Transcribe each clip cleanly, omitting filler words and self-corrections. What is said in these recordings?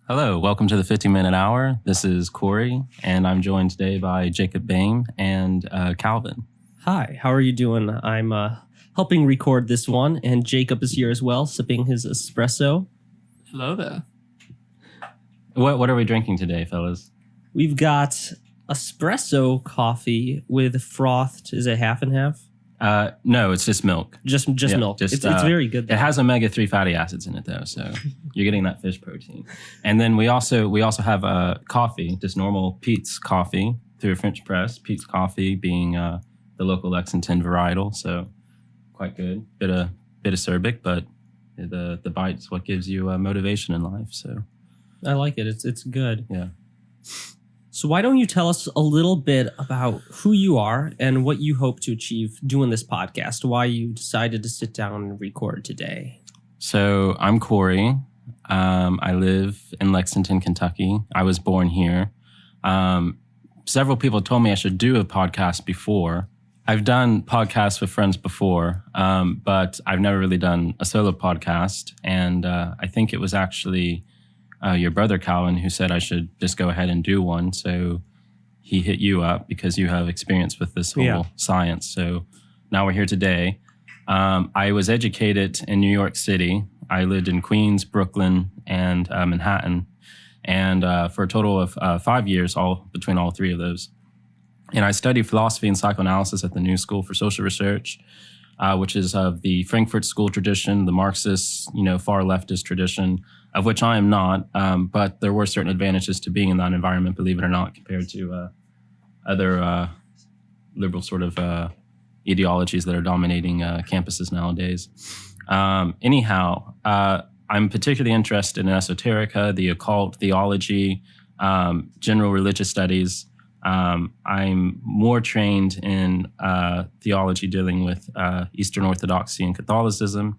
Hello, welcome to the 50-Minute Hour. This is Cory, and I'm joined today by Jacob Bain and Calvin. Hi, how are you doing? I'm helping record this one, and Jacob is here as well, sipping his espresso. Hello there. What are we drinking today, fellas? We've got espresso coffee with frothed, is it half and half? No, it's just milk. Just milk. It's very good, though. It has omega-3 fatty acids in it, though, so you're getting that fish protein. And then we also have coffee, just normal Peet's coffee through a French press. Peet's coffee being the local Lexington varietal, so quite good. Bit of acerbic, but the bite's what gives you motivation in life. So I like it. It's good. Yeah. So why don't you tell us a little bit about who you are and what you hope to achieve doing this podcast, why you decided to sit down and record today? So I'm Cory. I live in Lexington, Kentucky. I was born here. Several people told me I should do a podcast before. I've done podcasts with friends before, but I've never really done a solo podcast. And I think it was actually your brother, Calvin, who said I should just go ahead and do one. So he hit you up because you have experience with this whole science. So now we're here today. I was educated in New York City. I lived in Queens, Brooklyn, and Manhattan. And for a total of 5 years, all between all three of those. And I studied philosophy and psychoanalysis at the New School for Social Research, which is of the Frankfurt School tradition, the Marxist, far leftist tradition, of which I am not. But there were certain advantages to being in that environment, believe it or not, compared to other liberal sort of ideologies that are dominating campuses nowadays. Anyhow, I'm particularly interested in esoterica, the occult, theology, general religious studies. I'm more trained in theology dealing with Eastern Orthodoxy and Catholicism,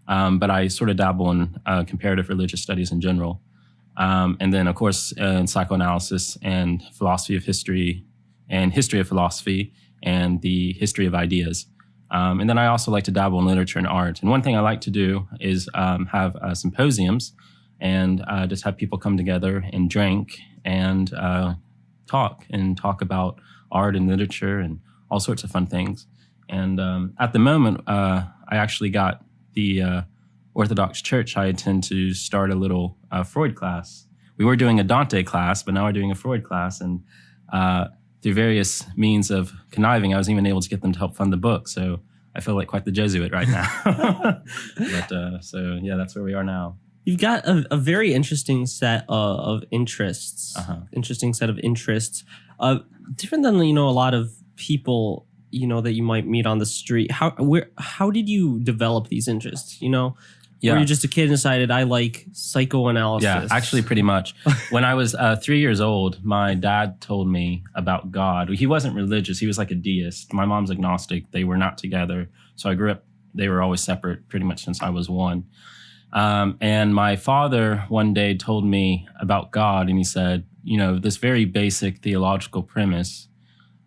but I sort of dabble in comparative religious studies in general. And then, of course, in psychoanalysis and philosophy of history and history of philosophy and the history of ideas. And then I also like to dabble in literature and art. And one thing I like to do is have symposiums and just have people come together and drink and talk about art and literature and all sorts of fun things. And at the moment, I actually got the Orthodox Church I attend to start a little Freud class. We were doing a Dante class, but now we're doing a Freud class. And through various means of conniving, I was even able to get them to help fund the book. So I feel like quite the Jesuit right now. But so yeah, that's where we are now. You've got a very interesting set of interests. Interesting set of interests. Different than a lot of people that you might meet on the street. How did you develop these interests? Were you just a kid and decided I like psychoanalysis? Yeah, actually, pretty much. When I was 3 years old, my dad told me about God. He wasn't religious; he was like a deist. My mom's agnostic; they were not together. So I grew up; they were always separate, pretty much since I was one. And my father one day told me about God, and he said, this very basic theological premise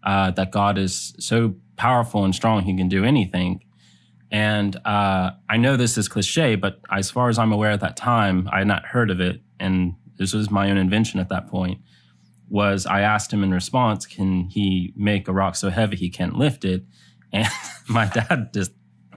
that God is so powerful and strong, he can do anything. And I know this is cliche, but as far as I'm aware at that time, I had not heard of it. And this was my own invention at that point, was I asked him in response, can he make a rock so heavy he can't lift it? And my dad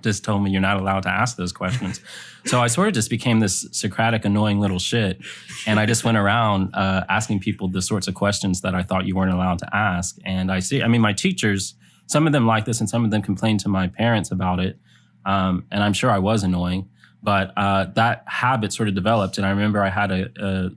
just told me, you're not allowed to ask those questions. So I sort of just became this Socratic, annoying little shit. And I just went around asking people the sorts of questions that I thought you weren't allowed to ask. And my teachers, some of them like this and some of them complained to my parents about it. And I'm sure I was annoying, but that habit sort of developed. And I remember I had a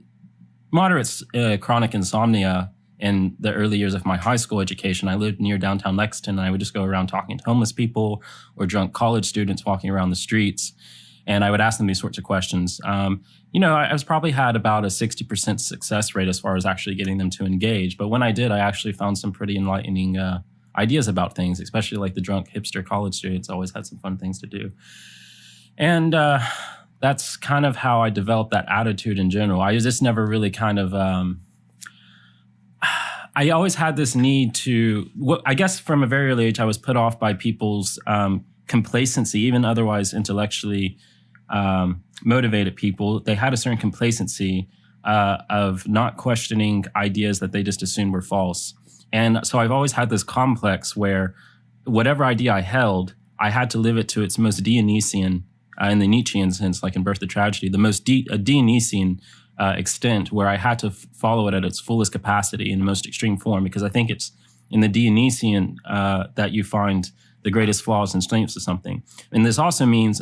moderate chronic insomnia in the early years of my high school education. I lived near downtown Lexington, and I would just go around talking to homeless people or drunk college students walking around the streets. And I would ask them these sorts of questions. I was probably had about a 60% success rate as far as actually getting them to engage. But when I did, I actually found some pretty enlightening ideas about things, especially like the drunk hipster college students always had some fun things to do. And that's kind of how I developed that attitude in general. I just never really kind of... I always had this need to, I guess from a very early age, I was put off by people's complacency, even otherwise intellectually motivated people. They had a certain complacency of not questioning ideas that they just assumed were false. And so I've always had this complex where whatever idea I held, I had to live it to its most Dionysian, in the Nietzschean sense, like in Birth of Tragedy, the most Dionysian extent, where I had to follow it at its fullest capacity in the most extreme form, because I think it's in the Dionysian that you find the greatest flaws and strengths of something. And this also means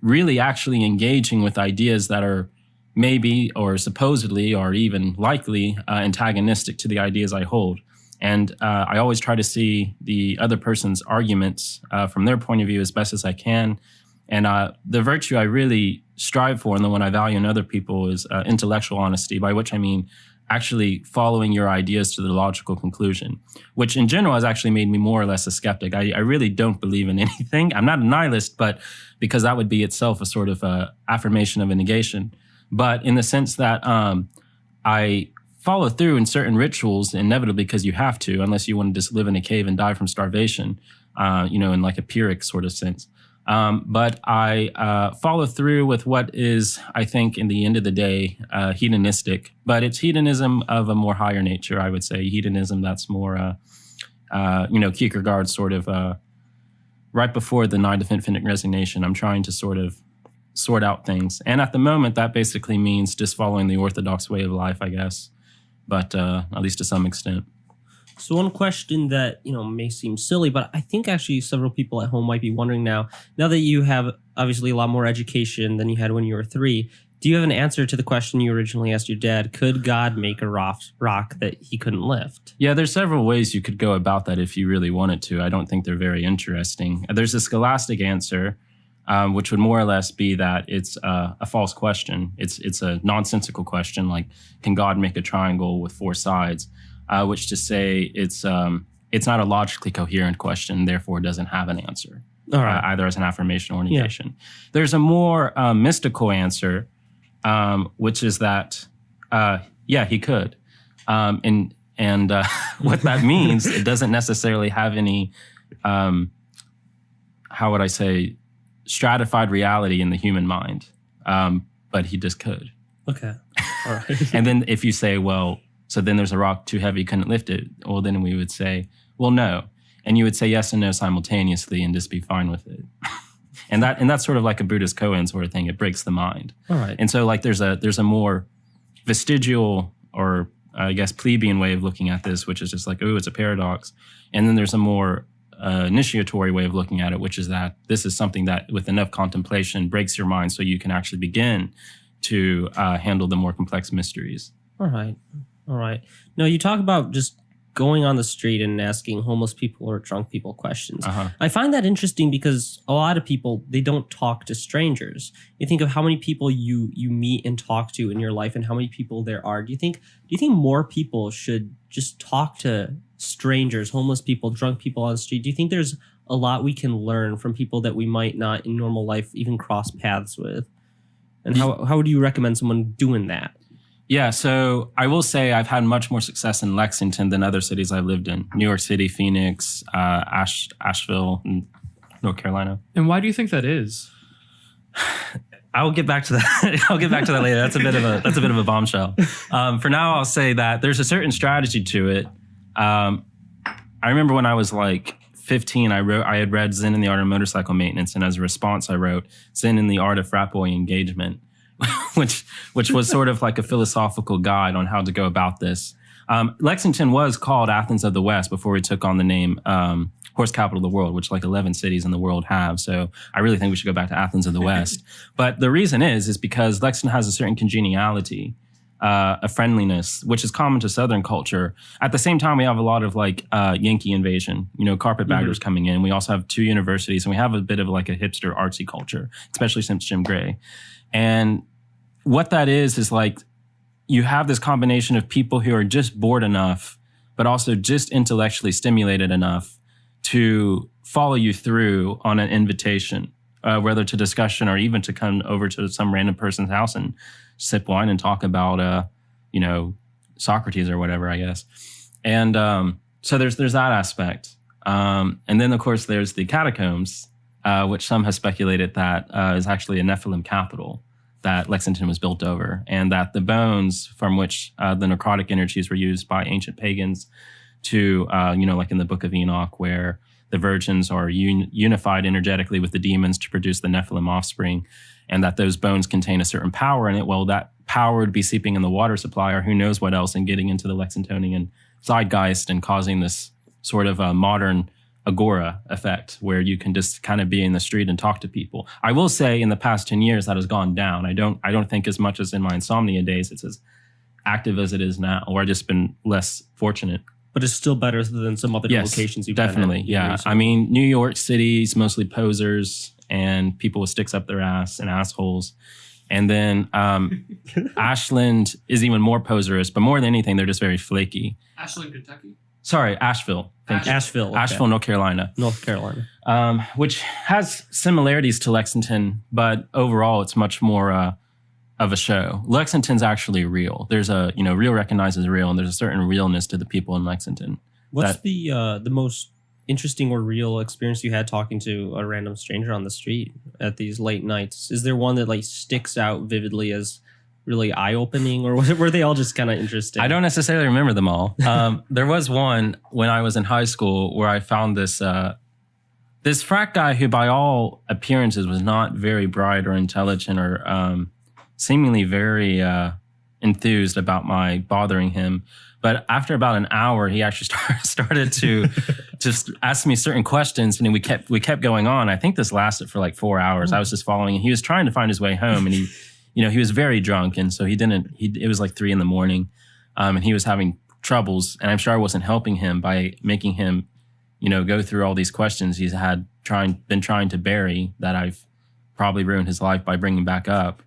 really actually engaging with ideas that are maybe or supposedly or even likely antagonistic to the ideas I hold. And I always try to see the other person's arguments from their point of view as best as I can. And the virtue I really strive for and the one I value in other people is intellectual honesty, by which I mean actually following your ideas to the logical conclusion, which in general has actually made me more or less a skeptic. I really don't believe in anything. I'm not a nihilist, but because that would be itself a sort of affirmation of a negation. But in the sense that I follow through in certain rituals inevitably because you have to, unless you want to just live in a cave and die from starvation, in like a Pyrrhic sort of sense. But I follow through with what is, I think, in the end of the day, hedonistic. But it's hedonism of a more higher nature, I would say. Hedonism that's more, Kierkegaard sort of right before the Night of Infinite Resignation. I'm trying to sort of sort out things. And at the moment, that basically means just following the orthodox way of life, I guess. But at least to some extent. So one question that, may seem silly, but I think actually several people at home might be wondering now that you have obviously a lot more education than you had when you were 3, do you have an answer to the question you originally asked your dad? Could God make a rock that he couldn't lift? Yeah, there's several ways you could go about that if you really wanted to. I don't think they're very interesting. There's a scholastic answer, which would more or less be that it's a false question. It's a nonsensical question, like, can God make a triangle with 4 sides? Which to say it's not a logically coherent question, therefore it doesn't have an answer, either as an affirmation or negation. Yeah. There's a more mystical answer, which is that, he could. And what that means, it doesn't necessarily have any, how would I say, stratified reality in the human mind, but he just could. Okay, all right. And then if you say, well, so then there's a rock too heavy, couldn't lift it. Well, then we would say, well, no. And you would say yes and no simultaneously and just be fine with it. and that's sort of like a Buddhist koan sort of thing. It breaks the mind. All right. And so like there's a more vestigial or I guess plebeian way of looking at this, which is just like, oh, it's a paradox. And then there's a more initiatory way of looking at it, which is that this is something that with enough contemplation breaks your mind so you can actually begin to handle the more complex mysteries. All right. Now, you talk about just going on the street and asking homeless people or drunk people questions. Uh-huh. I find that interesting because a lot of people, they don't talk to strangers. You think of how many people you meet and talk to in your life and how many people there are. Do you think more people should just talk to strangers, homeless people, drunk people on the street? Do you think there's a lot we can learn from people that we might not in normal life even cross paths with? And how would you recommend someone doing that? Yeah, so I will say I've had much more success in Lexington than other cities I've lived in. New York City, Phoenix, Asheville, North Carolina. And why do you think that is? I'll get back to that. I'll get back to that later. That's a bit of a bombshell. For now, I'll say that there's a certain strategy to it. I remember when I was like 15, I had read Zen in the Art of Motorcycle Maintenance, and as a response, I wrote Zen in the Art of Frat Boy Engagement. which was sort of like a philosophical guide on how to go about this. Lexington was called Athens of the West before we took on the name Horse Capital of the World, which like 11 cities in the world have. So I really think we should go back to Athens of the West. But the reason is because Lexington has a certain congeniality, a friendliness, which is common to Southern culture. At the same time, we have a lot of like Yankee invasion, carpetbaggers coming in. We also have 2 universities, and we have a bit of like a hipster artsy culture, especially since Jim Gray. And what that is like you have this combination of people who are just bored enough, but also just intellectually stimulated enough to follow you through on an invitation, whether to discussion or even to come over to some random person's house and sip wine and talk about, Socrates or whatever, I guess. And so there's that aspect. And then, of course, there's the catacombs, which some have speculated that is actually a Nephilim capital. that Lexington was built over, and that the bones from which the necrotic energies were used by ancient pagans to, like in the Book of Enoch, where the virgins are unified energetically with the demons to produce the Nephilim offspring, and that those bones contain a certain power in it. Well, that power would be seeping in the water supply, or who knows what else, and getting into the Lexingtonian zeitgeist and causing this sort of a modern agora effect where you can just kind of be in the street and talk to people. I will say in the past 10 years that has gone down. I don't think as much as in my insomnia days it's as active as it is now, or I've just been less fortunate. But it's still better than some other locations you've definitely, been in. Yeah. Recently. I mean, New York City's mostly posers and people with sticks up their ass and assholes. And then Ashland is even more poserish, but more than anything, they're just very flaky. Ashland, Kentucky? Sorry, Asheville. Thank you. Asheville. Okay. Asheville, North Carolina. Which has similarities to Lexington, but overall it's much more of a show. Lexington's actually real. There's a, real recognizes real, and there's a certain realness to the people in Lexington. What's the most interesting or real experience you had talking to a random stranger on the street at these late nights? Is there one that like sticks out vividly as really eye-opening, or were they all just kind of interesting? I don't necessarily remember them all. There was one when I was in high school where I found this frat guy who by all appearances was not very bright or intelligent or seemingly very enthused about my bothering him. But after about an hour, he actually started to just ask me certain questions, and we kept going on. I think this lasted for like 4 hours. I was just following him. He was trying to find his way home, and he was very drunk, and so it was like 3 a.m, and he was having troubles, and I'm sure I wasn't helping him by making him, go through all these questions he's been trying to bury, that I've probably ruined his life by bringing back up.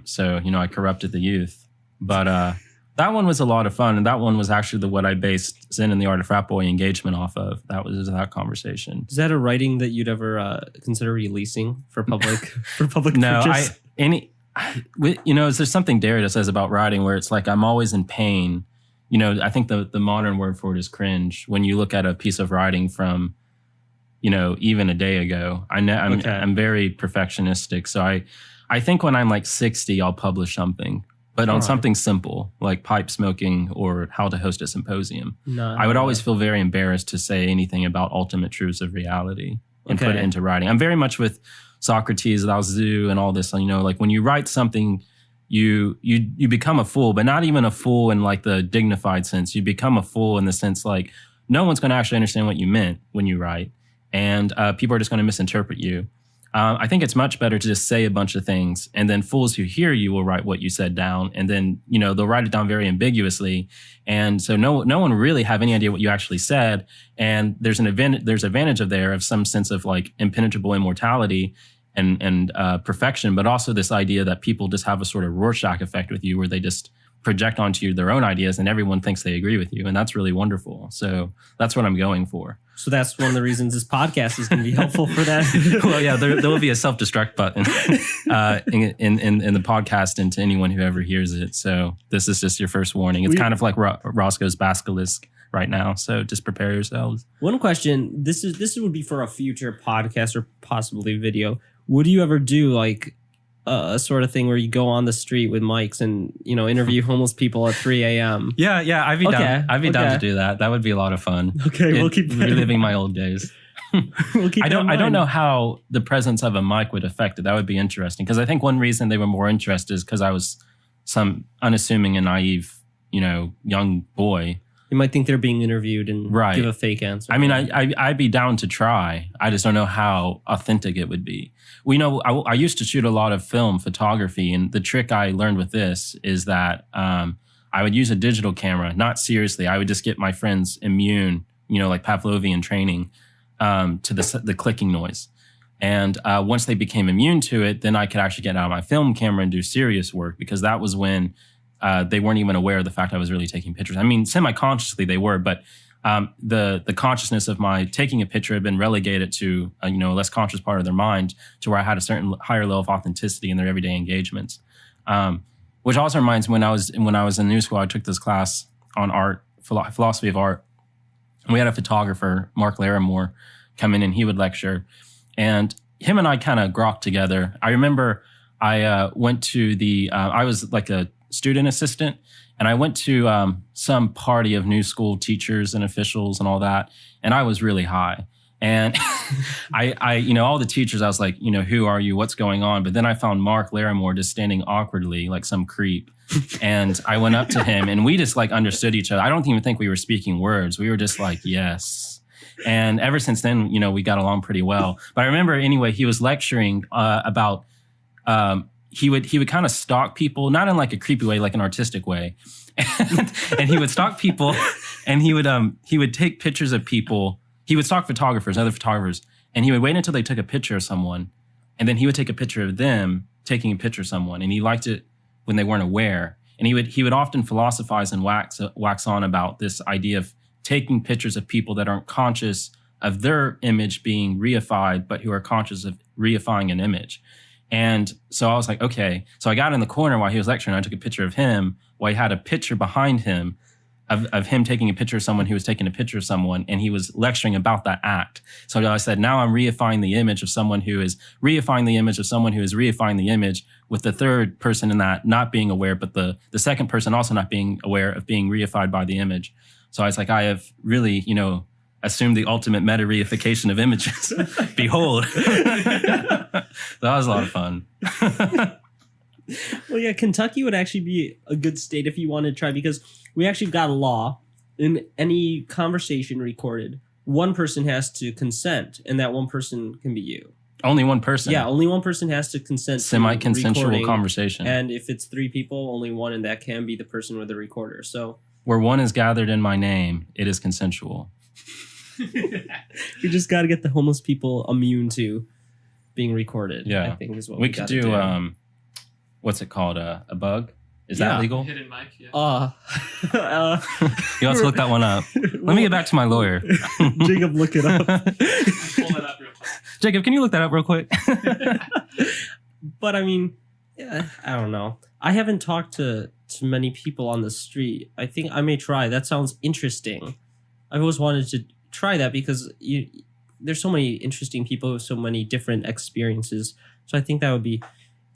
So I corrupted the youth, but that one was a lot of fun, and that one was actually what I based Zen and the Art of Frat Boy engagement off of. That was that conversation. Is that a writing that you'd ever consider releasing for public No, purchase? There's something Derrida says about writing where it's like I'm always in pain. I think the modern word for it is cringe. When you look at a piece of writing from, even a day ago, I'm very perfectionistic. So I think when I'm like 60, I'll publish something, but on something simple like pipe smoking or how to host a symposium. I would always feel very embarrassed to say anything about ultimate truths of reality and put it into writing. I'm very much with Socrates, Lao Tzu, and all this. Like when you write something, you become a fool, but not even a fool in like the dignified sense. You become a fool in the sense like no one's going to actually understand what you meant when you write, and people are just going to misinterpret you. I think it's much better to just say a bunch of things, and then fools who hear you will write what you said down, and then they'll write it down very ambiguously, and so no one really have any idea what you actually said. And there's advantage of some sense of like impenetrable immortality and perfection, but also this idea that people just have a sort of Rorschach effect with you, where they just project onto you their own ideas, and everyone thinks they agree with you, and that's really wonderful. So that's what I'm going for. So that's one of the reasons this podcast is going to be helpful for that. Well, yeah, there will be a self-destruct button in the podcast and to anyone who ever hears it. So this is just your first warning. It's kind of like Roscoe's basilisk right now. So just prepare yourselves. One question. This would be for a future podcast or possibly video. Would you ever do like a sort of thing where you go on the street with mics and interview homeless people at 3 a.m.? Yeah, I'd be down. I'd be down to do that. That would be a lot of fun. Okay, we'll keep reliving my old days. I don't know how the presence of a mic would affect it. That would be interesting, because I think one reason they were more interested is because I was some unassuming and naive, young boy. You might think they're being interviewed and give a fake answer. I mean, I'd be down to try. I just don't know how authentic it would be. I used to shoot a lot of film photography, and the trick I learned with this is that I would use a digital camera, not seriously. I would just get my friends immune, like Pavlovian training, to the clicking noise. And once they became immune to it, then I could actually get out my film camera and do serious work, because that was when they weren't even aware of the fact I was really taking pictures. I mean, semi-consciously they were, but the consciousness of my taking a picture had been relegated to a less conscious part of their mind, to where I had a certain higher level of authenticity in their everyday engagements. Which also reminds me, when I was in New School, I took this class on art, philosophy of art. We had a photographer, Mark Larimore, come in, and he would lecture, and him and I kind of grokked together. I remember I went to I was like a student assistant, and I went to some party of new school teachers and officials and all that, and I was really high. And I, all the teachers, I was like, who are you? What's going on? But then I found Mark Larimore just standing awkwardly like some creep. And I went up to him and we just like understood each other. I don't even think we were speaking words. We were just like, yes. And ever since then, we got along pretty well. But I remember anyway, he was lecturing about, he would kind of stalk people, not in like a creepy way, like an artistic way. And he would stalk people and he would take pictures of people. He would stalk photographers, other photographers, and he would wait until they took a picture of someone, and then he would take a picture of them taking a picture of someone, and he liked it when they weren't aware. And he would often philosophize and wax on about this idea of taking pictures of people that aren't conscious of their image being reified, but who are conscious of reifying an image. And so I was like, okay. So I got in the corner while he was lecturing. I took a picture of him while he had a picture behind him of him taking a picture of someone who was taking a picture of someone, and he was lecturing about that act. So I said, now I'm reifying the image of someone who is reifying the image of someone who is reifying the image, with the third person in that not being aware, but the second person also not being aware of being reified by the image. So I was like, I have really, assumed the ultimate meta reification of images. Behold. That was a lot of fun. Well, yeah, Kentucky would actually be a good state if you wanted to try, because we actually got a law. In any conversation recorded, one person has to consent, and that one person can be you. Only one person? Yeah, only one person has to consent. Semi-consensual conversation. And if it's 3 people, only one, and that can be the person with the recorder. So where one is gathered in my name, it is consensual. We just got to get the homeless people immune to being recorded. Yeah, I think is what we could do. What's it called? A bug? Is that legal? Hidden mic, yeah. You have to look that one up. Let me get back to my lawyer. Jacob, look it up. Pull that up real quick. Jacob, can you look that up real quick? But I mean, yeah, I don't know. I haven't talked to many people on the street. I think I may try. That sounds interesting. I've always wanted to try that because there's so many interesting people with so many different experiences. So I think that would be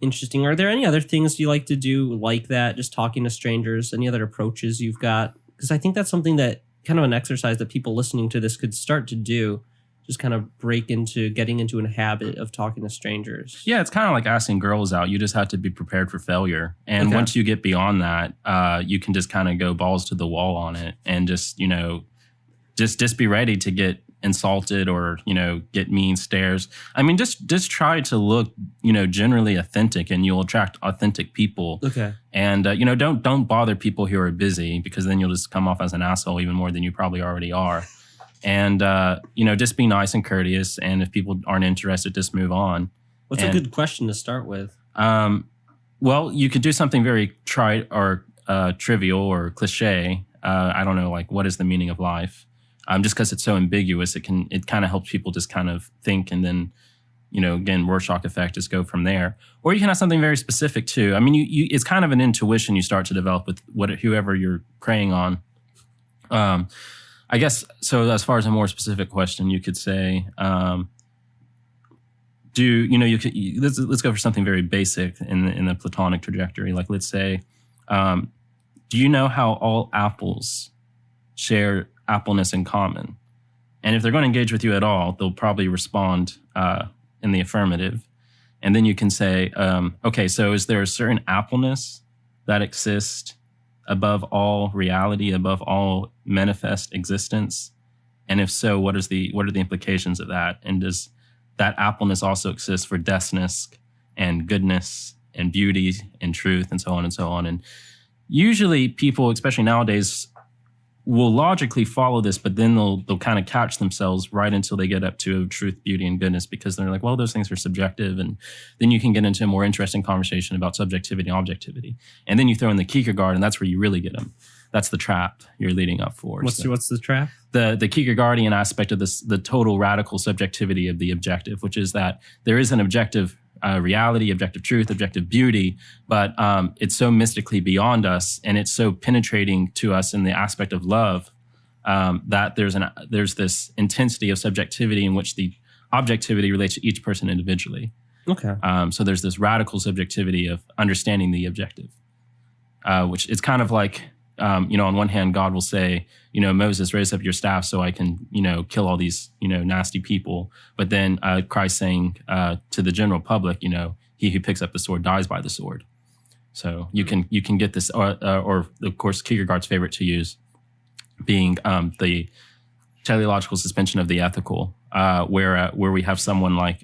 interesting. Are there any other things you like to do like that, just talking to strangers? Any other approaches you've got? Because I think that's something that kind of an exercise that people listening to this could start to do, just kind of break into getting into a habit of talking to strangers. Yeah, it's kind of like asking girls out. You just have to be prepared for failure. And once you get beyond that, you can just kind of go balls to the wall on it and just, just be ready to get insulted or, get mean stares. I mean, just try to look, generally authentic, and you'll attract authentic people. Okay. And, don't bother people who are busy, because then you'll just come off as an asshole even more than you probably already are. And, just be nice and courteous. And if people aren't interested, just move on. What's a good question to start with? Well, you could do something very trite or trivial or cliche. I don't know, like, what is the meaning of life? Just because it's so ambiguous, it kind of helps people just kind of think, and then, again, Rorschach effect, just go from there. Or you can have something very specific too. I mean, it's kind of an intuition you start to develop with whoever you're preying on. I guess, so as far as a more specific question, you could say, let's go for something very basic in the Platonic trajectory. Like, let's say, do you know how all apples share appleness in common? And if they're going to engage with you at all, they'll probably respond in the affirmative. And then you can say, okay, so is there a certain appleness that exists above all reality, above all manifest existence? And if so, what are the implications of that? And does that appleness also exist for deathness and goodness and beauty and truth and so on and so on? And usually people, especially nowadays, will logically follow this, but then they'll kind of catch themselves right until they get up to truth, beauty, and goodness, because they're like, well, those things are subjective. And then you can get into a more interesting conversation about subjectivity and objectivity. And then you throw in the Kierkegaard, and that's where you really get them. That's the trap you're leading up for. What's the trap? The Kierkegaardian aspect of this, the total radical subjectivity of the objective, which is that there is an objective reality, objective truth, objective beauty, but it's so mystically beyond us, and it's so penetrating to us in the aspect of love that there's this intensity of subjectivity in which the objectivity relates to each person individually. Okay. So there's this radical subjectivity of understanding the objective, which it's kind of like, on one hand, God will say, Moses, raise up your staff so I can, kill all these, nasty people. But then Christ saying to the general public, he who picks up the sword dies by the sword. So you can get this, or of course, Kierkegaard's favorite to use being the teleological suspension of the ethical, where we have someone like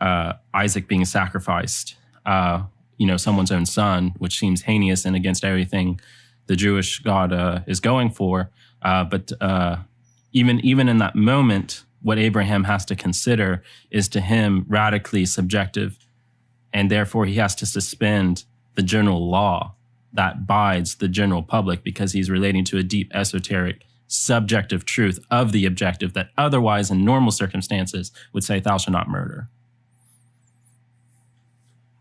Isaac being sacrificed, someone's own son, which seems heinous and against everything the Jewish God is going for. But even in that moment, what Abraham has to consider is to him radically subjective, and therefore he has to suspend the general law that bides the general public because he's relating to a deep esoteric subjective truth of the objective that otherwise in normal circumstances would say thou shalt not murder.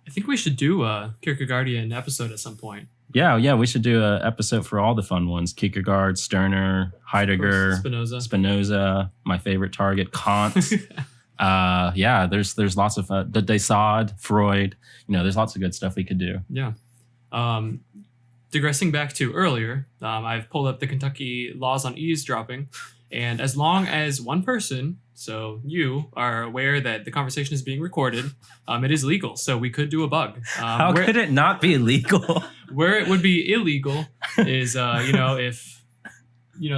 I think we should do a Kierkegaardian episode at some point. Yeah, we should do an episode for all the fun ones. Kierkegaard, Stirner, Heidegger, Spinoza, my favorite target, Kant. There's lots of de Sade, Freud. There's lots of good stuff we could do. Yeah. Digressing back to earlier, I've pulled up the Kentucky laws on eavesdropping, and as long as one person, so you, are aware that the conversation is being recorded, it is legal. So we could do a bug. How could it not be legal? Where it would be illegal is, if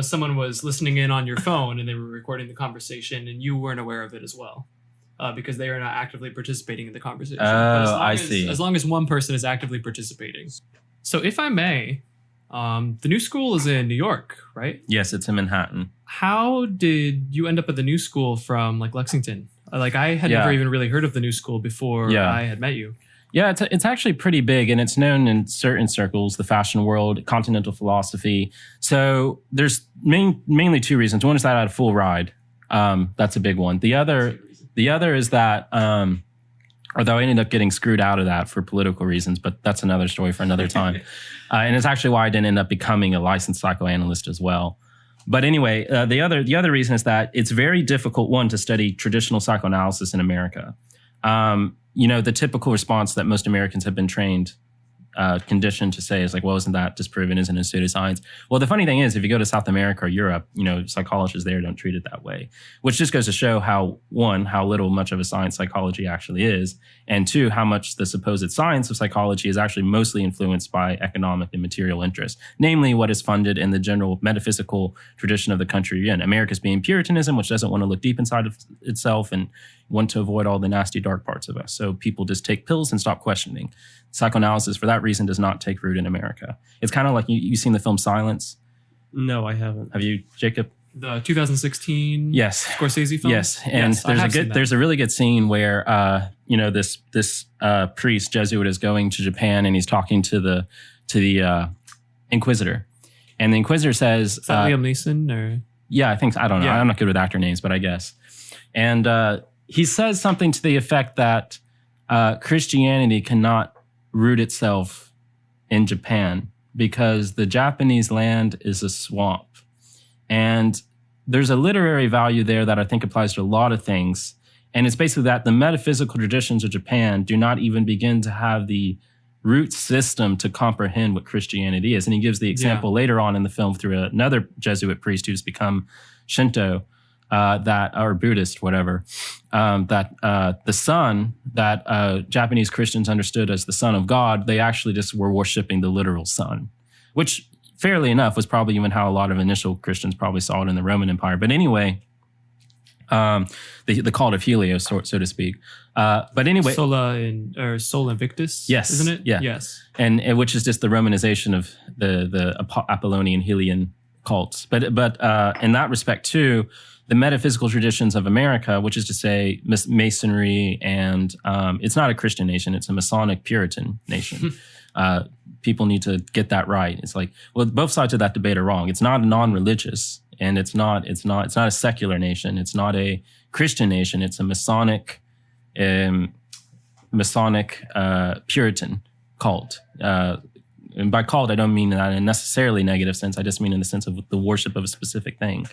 someone was listening in on your phone and they were recording the conversation and you weren't aware of it as well. Because they are not actively participating in the conversation. I see. As long as one person is actively participating. So if I may, the new school is in New York, right? Yes, it's in Manhattan. How did you end up at the new school from Lexington? I had never even really heard of the new school before I had met you. Yeah, it's actually pretty big, and it's known in certain circles, the fashion world, continental philosophy. So there's mainly two reasons. One is that I had a full ride. That's a big one. The other is that, although I ended up getting screwed out of that for political reasons, but that's another story for another time. And it's actually why I didn't end up becoming a licensed psychoanalyst as well. But anyway, the other reason is that it's very difficult, one, to study traditional psychoanalysis in America. The typical response that most Americans have been trained, conditioned to say is like, well, isn't that disproven? Isn't it pseudoscience? Well, the funny thing is, if you go to South America or Europe, psychologists there don't treat it that way, which just goes to show how little much of a science psychology actually is, and two, how much the supposed science of psychology is actually mostly influenced by economic and material interests, namely what is funded in the general metaphysical tradition of the country you're in. America's being Puritanism, which doesn't want to look deep inside of itself and want to avoid all the nasty dark parts of us. So people just take pills and stop questioning. Psychoanalysis, for that reason, does not take root in America. It's kind of like you've seen the film Silence? No, I haven't. Have you, Jacob? The 2016 Scorsese film? Yes. And there's a really good scene where this priest, Jesuit, is going to Japan and he's talking to the Inquisitor. And the Inquisitor says... Is that Liam Neeson? Or? Yeah, I don't know. Yeah. I'm not good with actor names, but I guess. And he says something to the effect that Christianity cannot root itself in Japan because the Japanese land is a swamp. And there's a literary value there that I think applies to a lot of things. And it's basically that the metaphysical traditions of Japan do not even begin to have the root system to comprehend what Christianity is. And he gives the example later on in the film through another Jesuit priest who's become Shinto, or Buddhist, whatever, that the sun that Japanese Christians understood as the son of God, they actually just were worshiping the literal sun, which fairly enough was probably even how a lot of initial Christians probably saw it in the Roman Empire. But anyway, the cult of Helios, so to speak. But anyway, Sol Invictus. Yes, isn't it? Yeah. Yes, and which is just the Romanization of the Apollonian Helian cults. But in that respect too, the metaphysical traditions of America, which is to say Masonry, and it's not a Christian nation; it's a Masonic Puritan nation. People need to get that right. It's like, well, both sides of that debate are wrong. It's not non-religious, and it's not a secular nation. It's not a Christian nation. It's a Masonic Puritan cult. And by cult, I don't mean that in a necessarily negative sense. I just mean in the sense of the worship of a specific thing.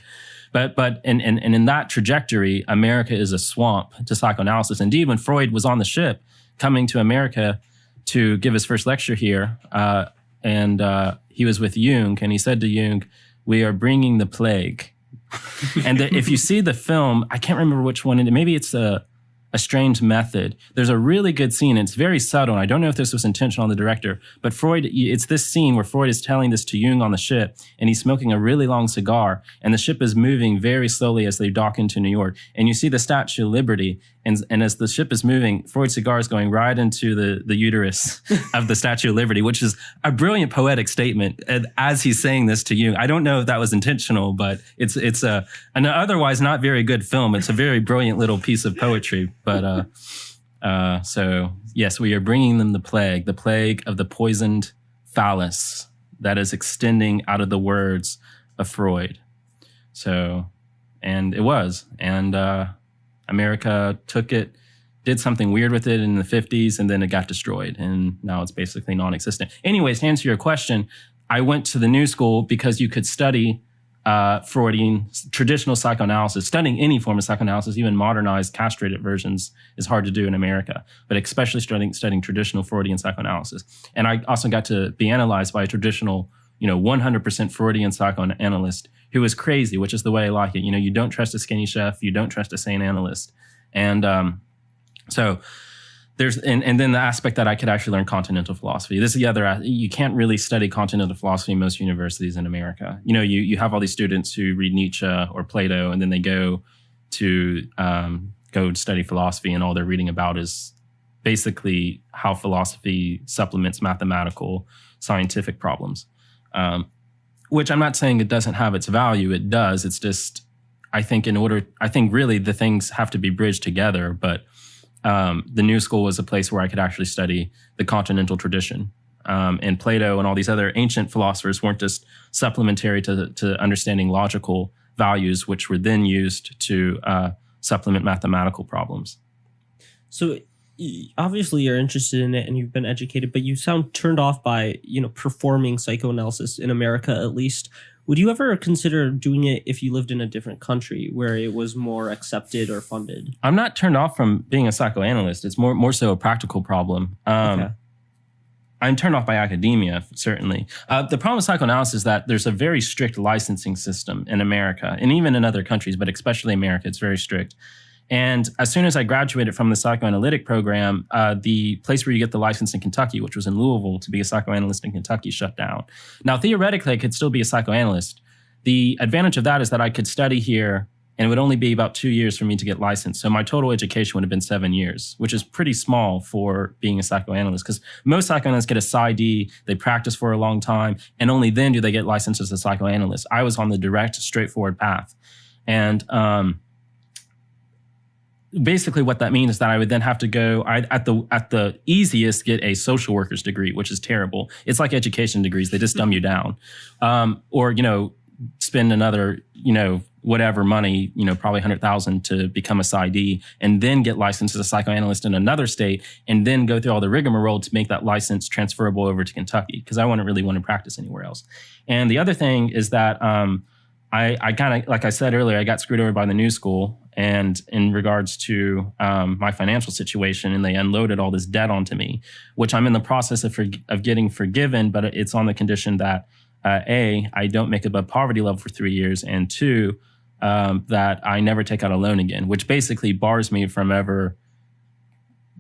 But in that trajectory, America is a swamp to psychoanalysis. Indeed, when Freud was on the ship coming to America to give his first lecture here, and he was with Jung, and he said to Jung, "We are bringing the plague." And if you see the film, I can't remember which one. Maybe it's a Strange Method. There's a really good scene. It's very subtle. And I don't know if this was intentional on the director, but it's this scene where Freud is telling this to Jung on the ship, and he's smoking a really long cigar, and the ship is moving very slowly as they dock into New York. And you see the Statue of Liberty, and as the ship is moving, Freud's cigar is going right into the uterus of the Statue of Liberty, which is a brilliant poetic statement. And as he's saying this to Jung, I don't know if that was intentional, but it's an otherwise not very good film. It's a very brilliant little piece of poetry. But so yes, we are bringing them the plague of the poisoned phallus that is extending out of the words of Freud. So, and it was, and America took it, did something weird with it in the 50s, and then it got destroyed, and now it's basically non-existent. Anyways, to answer your question, I went to the New School because you could study Freudian traditional psychoanalysis. Studying any form of psychoanalysis, even modernized, castrated versions, is hard to do in America, but especially studying traditional Freudian psychoanalysis. And I also got to be analyzed by a traditional, 100% Freudian psychoanalyst who was crazy, which is the way I like it. You don't trust a skinny chef, you don't trust a sane analyst. And so there's, and then the aspect that I could actually learn continental philosophy. This is the other, you can't really study continental philosophy in most universities in America. You have all these students who read Nietzsche or Plato, and then they go to study philosophy, and all they're reading about is basically how philosophy supplements mathematical, scientific problems. Which I'm not saying it doesn't have its value. It does. It's just, I think really the things have to be bridged together. But the New School was a place where I could actually study the continental tradition. And Plato and all these other ancient philosophers weren't just supplementary to understanding logical values, which were then used to supplement mathematical problems. So obviously you're interested in it and you've been educated, but you sound turned off by, performing psychoanalysis in America, at least. Would you ever consider doing it if you lived in a different country where it was more accepted or funded? I'm not turned off from being a psychoanalyst. It's more so a practical problem. Okay. I'm turned off by academia, certainly. The problem with psychoanalysis is that there's a very strict licensing system in America, and even in other countries, but especially America, it's very strict. And as soon as I graduated from the psychoanalytic program, the place where you get the license in Kentucky, which was in Louisville, to be a psychoanalyst in Kentucky, shut down. Now, theoretically, I could still be a psychoanalyst. The advantage of that is that I could study here, and it would only be about 2 years for me to get licensed. So my total education would have been 7 years, which is pretty small for being a psychoanalyst, because most psychoanalysts get a PsyD, they practice for a long time, and only then do they get licensed as a psychoanalyst. I was on the direct, straightforward path. And basically what that means is that I would then have to go at the easiest get a social worker's degree, which is terrible. It's like education degrees. They just dumb you down. Or, spend another, whatever money, probably $100,000 to become a PsyD, and then get licensed as a psychoanalyst in another state, and then go through all the rigmarole to make that license transferable over to Kentucky, because I wouldn't really want to practice anywhere else. And the other thing is that I kind of, like I said earlier, I got screwed over by the New School, and in regards to my financial situation, and they unloaded all this debt onto me, which I'm in the process of getting forgiven, but it's on the condition that A, I don't make above poverty level for 3 years, and 2, that I never take out a loan again, which basically bars me from ever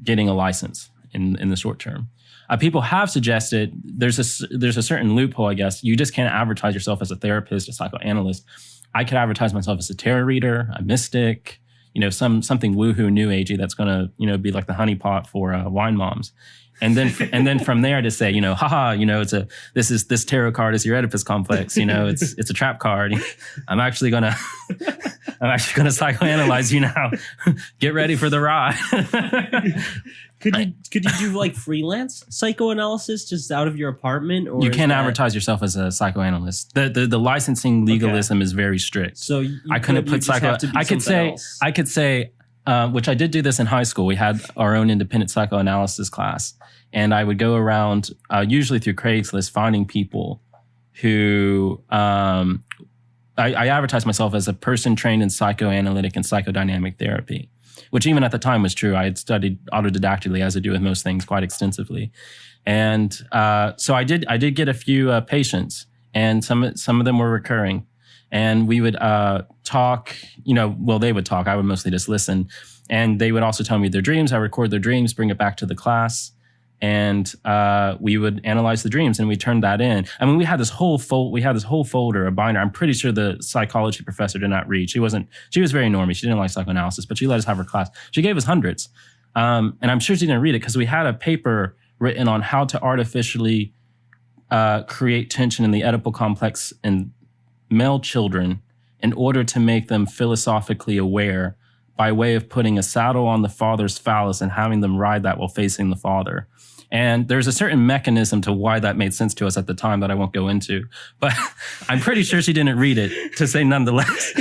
getting a license in the short term. People have suggested there's a certain loophole, I guess. You just can't advertise yourself as a therapist, a psychoanalyst. I could advertise myself as a tarot reader, a mystic, something woohoo new agey that's going to, be like the honeypot for wine moms. And then from there to say, haha, this tarot card is your Oedipus complex, it's a trap card. I'm actually gonna psychoanalyze you now. Get ready for the ride. Could you do like freelance psychoanalysis just out of your apartment? Or you can't advertise yourself as a psychoanalyst. The licensing legalism is very strict. So I couldn't put psycho. I could say, which I did do this in high school. We had our own independent psychoanalysis class, and I would go around, usually through Craigslist, finding people who I advertised myself as a person trained in psychoanalytic and psychodynamic therapy, which even at the time was true. I had studied autodidactically, as I do with most things, quite extensively. And so I did get a few patients, and some of them were recurring. And we would talk, they would talk. I would mostly just listen. And they would also tell me their dreams. I record their dreams, bring it back to the class. And we would analyze the dreams, and we turned that in. I mean, we had this whole folder, a binder. I'm pretty sure the psychology professor did not read. She was very normie. She didn't like psychoanalysis, but she let us have her class. She gave us hundreds. And I'm sure she didn't read it because we had a paper written on how to artificially create tension in the Oedipal complex in male children in order to make them philosophically aware by way of putting a saddle on the father's phallus and having them ride that while facing the father. And there's a certain mechanism to why that made sense to us at the time that I won't go into, but I'm pretty sure she didn't read it, to say nonetheless.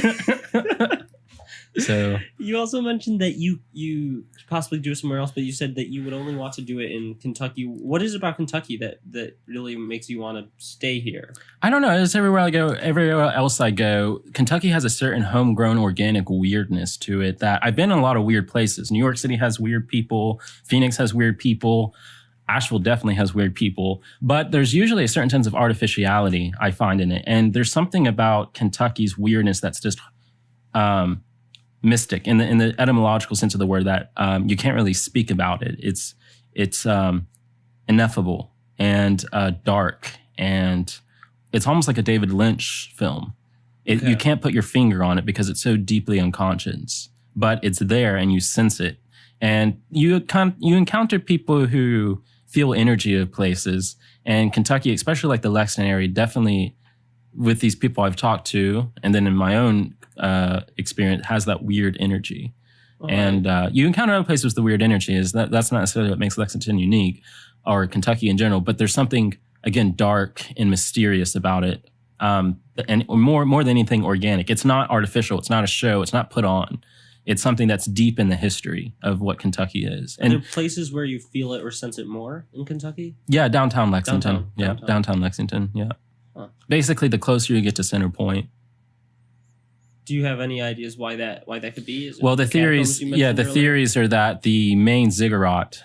So you also mentioned that you possibly do it somewhere else, but you said that you would only want to do it in Kentucky. What is it about Kentucky that really makes you want to stay here? I don't know. It's everywhere else I go. Kentucky has a certain homegrown organic weirdness to it that I've been in a lot of weird places. New York City has weird people. Phoenix has weird people. Asheville definitely has weird people, but there's usually a certain sense of artificiality I find in it. And there's something about Kentucky's weirdness that's just, mystic in the etymological sense of the word, that you can't really speak about it. It's ineffable and dark, and it's almost like a David Lynch film. Okay. You can't put your finger on it because it's so deeply unconscious, but it's there and you sense it. And you encounter people who feel energy of places, and Kentucky, especially like the Lexington area, definitely with these people I've talked to, and then in my own experience, has that weird energy. Right. And you encounter other places with the weird energy. That's not necessarily what makes Lexington unique, or Kentucky in general, but there's something, again, dark and mysterious about it, and more than anything, organic. It's not artificial. It's not a show. It's not put on. It's something that's deep in the history of what Kentucky is. And are there places where you feel it or sense it more in Kentucky? Yeah, downtown Lexington. Downtown Lexington. Yeah. Huh. Basically, the closer you get to Center Point. Do you have any ideas why that could be? Well, the theories are that the main ziggurat.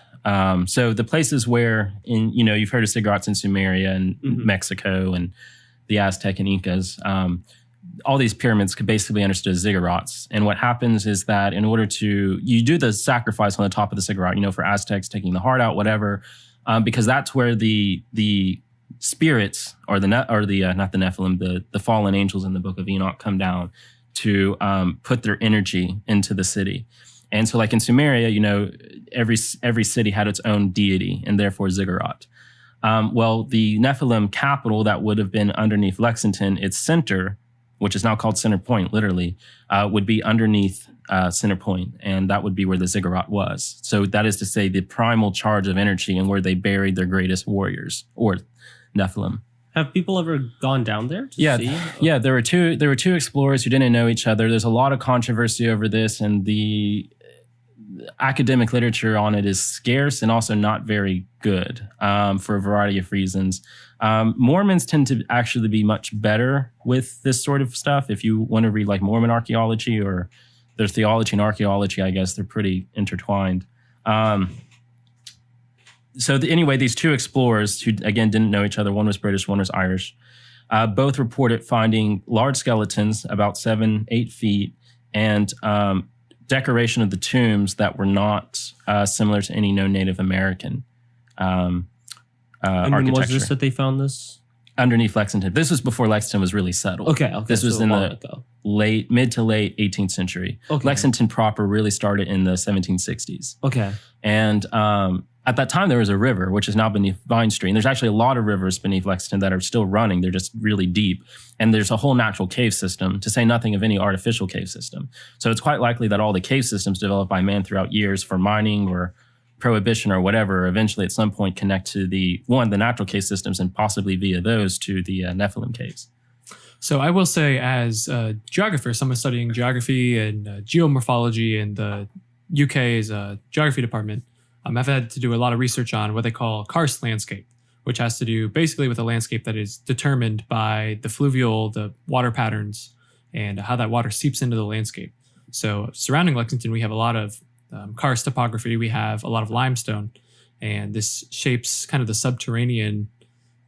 So the places where you've heard of ziggurats in Sumeria and Mexico and the Aztec and Incas. All these pyramids could basically be understood as ziggurats. And what happens is that in order you do the sacrifice on the top of the ziggurat, for Aztecs taking the heart out, whatever, because that's where the spirits or not the Nephilim, the fallen angels in the Book of Enoch come down to put their energy into the city. And so like in Sumeria, every city had its own deity and therefore ziggurat. Well, the Nephilim capital that would have been underneath Lexington, its center, which is now called Center Point, literally, would be underneath Center Point, and that would be where the ziggurat was. So that is to say the primal charge of energy and where they buried their greatest warriors, or Nephilim. Have people ever gone down there to see? Yeah, there were two explorers who didn't know each other. There's a lot of controversy over this, and the academic literature on it is scarce and also not very good for a variety of reasons. Mormons tend to actually be much better with this sort of stuff. If you want to read like Mormon archaeology or their theology and archaeology, I guess they're pretty intertwined. Anyway, these two explorers who, again, didn't know each other, one was British, one was Irish, both reported finding large skeletons about 7-8 feet and decoration of the tombs that were not similar to any known Native American and architecture. when was this that they found this? Underneath Lexington. This was before Lexington was really settled. Okay. This was in the mid to late 18th century. Okay. Lexington proper really started in the 1760s. Okay. And at that time, there was a river, which is now beneath Vine Street. And there's actually a lot of rivers beneath Lexington that are still running. They're just really deep. And there's a whole natural cave system, to say nothing of any artificial cave system. So it's quite likely that all the cave systems developed by man throughout years for mining or prohibition or whatever eventually at some point connect to the natural cave systems, and possibly via those to the Nephilim caves. So I will say, as a geographer, someone studying geography and geomorphology in the UK's geography department, I've had to do a lot of research on what they call karst landscape, which has to do basically with a landscape that is determined by the water patterns and how that water seeps into the landscape. So surrounding Lexington, we have a lot of karst topography. We have a lot of limestone, and this shapes kind of the subterranean